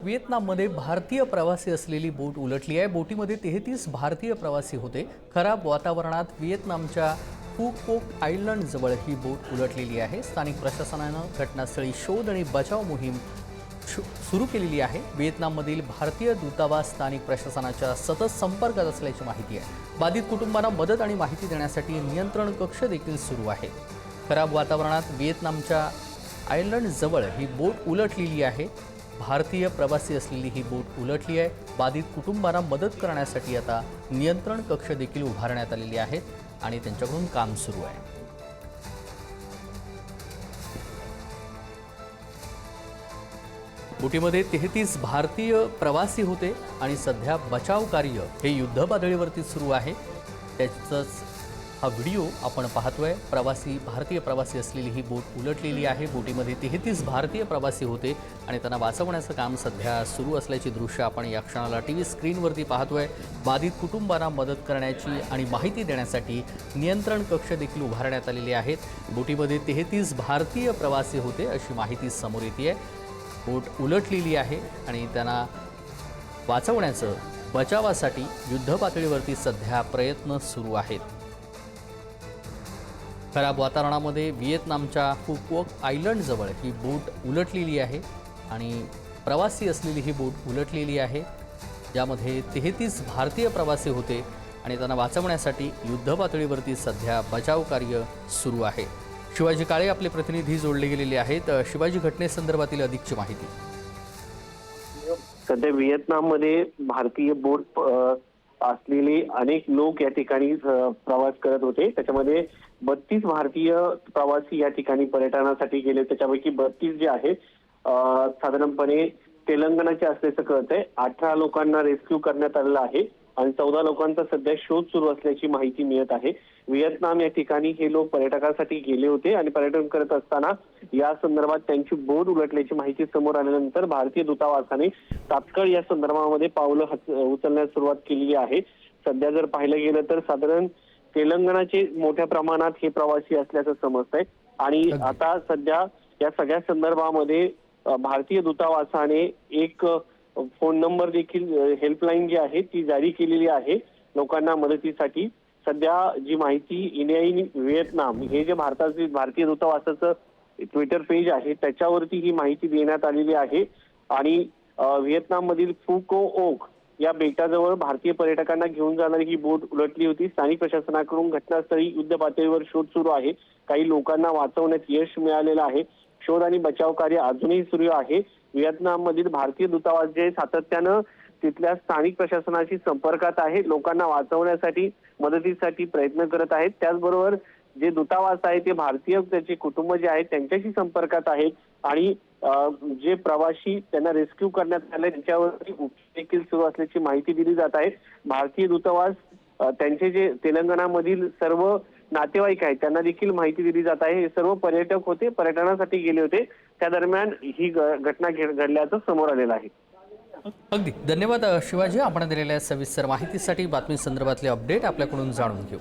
व्हिएतनाममध्ये भारतीय प्रवासी असलेली बोट उलटली आहे। बोटीमध्ये 33 भारतीय प्रवासी होते। खराब वातावरणात व्हिएतनामच्या फू कोक आयलंड जवळ ही बोट उलटलेली आहे। स्थानिक प्रशासनाने घटनास्थळी शोध आणि बचाव मोहीम सुरू केलेली आहे। व्हिएतनाममधील भारतीय दूतावास स्थानिक प्रशासनाच्या सतत संपर्कात असल्याची माहिती आहे। बाधित कुटुंबांना मदत आणि माहिती देण्यासाठी नियंत्रण कक्ष देखील सुरू आहे। खराब वातावरणात व्हिएतनामच्या आयलंड जवळ ही बोट उलटलेली आहे। भारतीय प्रवासी असलेली ही बोट उलटली आहे। बाधित कुटुंबांना मदत करण्यासाठी आता नियंत्रण कक्ष देखील उभारण्यात आलेले आहेत आणि त्यांच्याकडून काम सुरू आहे। बोटीमध्ये 33 भारतीय प्रवासी होते आणि सध्या बचाव कार्य हे युद्ध पातळीवरती सुरू आहे। त्याचाच हा व्हिडिओ आपण पाहतोय। भारतीय प्रवासी असलेली ही बोट उलटलेली आहे। बोटीमध्ये 33 भारतीय प्रवासी होते आणि त्यांना वाचवण्याचं काम सध्या सुरू असल्याची दृश्य आपण या क्षणाला टीव्ही स्क्रीनवरती पाहतोय। बाधित कुटुंबांना मदत करण्याची आणि माहिती देण्यासाठी नियंत्रण कक्ष देखील उभारण्यात आलेले आहेत। बोटीमध्ये 33 भारतीय प्रवासी होते अशी माहिती समोर येते आहे। बोट उलटलेली आहे आणि त्यांना वाचवण्याचं बचावासाठी युद्ध पातळीवरती सध्या प्रयत्न सुरू आहेत। खराब वातावरणामध्ये व्हिएतनामच्या फू कोक आयलंड जवळ ही बोट उलटलेली आहे आणि प्रवासी असलेली ही बोट उलटलेली आहे, ज्यामध्ये 33 भारतीय प्रवासी होते आणि त्यांना वाचवण्यासाठी युद्ध पातळीवरती सध्या बचाव कार्य सुरू आहे। शिवाजी काळे आपले प्रतिनिधी जोडले गेलेले आहेत। शिवाजी, घटनेसंदर्भातील अधिकची माहिती। सध्या व्हिएतनाममध्ये भारतीय बोट असलेले अनेक लोक या ठिकाणी प्रवास करत होते। त्याच्यामध्ये 32 भारतीय प्रवासी या ठिकाणी पर्यटनासाठी गेले। त्याच्यापैकी 32 जे आहेत साधारणपणे तेलंगणाचे असल्याचं कळतंय। 18 लोकांना रेस्क्यू करण्यात आलेलं आहे आणि 14 लोकांचा सध्या शोध सुरू असल्याची माहिती मिळत आहे। व्हिएतनाम या ठिकाणी हे लोक पर्यटकासाठी गेले होते आणि पर्यटन करत असताना या संदर्भात त्यांची बोट उलटल्याची माहिती समोर आल्यानंतर भारतीय दूतावासाने तात्काळ या संदर्भामध्ये पावलं उचलण्यास सुरुवात केलेली आहे। सध्या जर पाहिलं गेलं तर साधारण तेलंगणाचे मोठ्या प्रमाणात हे प्रवासी असल्याचं समजतंय आणि आता सध्या या सगळ्या संदर्भामध्ये भारतीय दूतावासाने एक फोन नंबर देखील हेल्पलाईन जी आहे ती जारी केलेली आहे लोकांना मदतीसाठी। सध्या जी माहिती इंडिया इन व्हिएतनाम हे जे भारतीय दूतावासाचं ट्विटर पेज आहे त्याच्यावरती ही माहिती देण्यात आलेली आहे आणि व्हिएतनाम मधील फू कोक या बेटाजवळ भारतीय पर्यटकांना घेऊन जाणारी ही बोट उलटली होती। स्थानिक प्रशासनाकडून घटनास्थळी युद्ध पातळीवर शोध सुरू आहे। काही लोकांना वाचवण्यात यश मिळालेलं आहे। शोध आणि बचाव कार्य अजूनही सुरू आहे। व्हिएतनाम मधील भारतीय दूतावास जे सातत्यानं तिथल्या स्थानिक प्रशासनाशी संपर्कात आहे, लोकांना वाचवण्यासाठी मदतीसाठी प्रयत्न करत आहेत। त्याचबरोबर जे दूतावास आहे ते भारतीय त्याचे कुटुंब जे आहेत त्यांच्याशी संपर्कात आहेत आणि जे प्रवासी त्यांना रेस्क्यू करण्यात आले त्यांच्यावरती उपचार देखील सुरू असल्याची माहिती दिली जात आहे। भारतीय दूतावास त्यांचे जे तेलंगणामधील सर्व नातेवाईक आहेत त्यांना देखील माहिती दिली जात आहे। हे सर्व पर्यटक होते, पर्यटनासाठी गेले होते, त्या दरम्यान ही घटना घडल्याचं समोर आलेलं आहे। अगदी धन्यवाद शिवाजी, आपण दिलेल्या सविस्तर माहितीसाठी। बातमी संदर्भातले अपडेट आपल्याकडून जाणून घेऊ।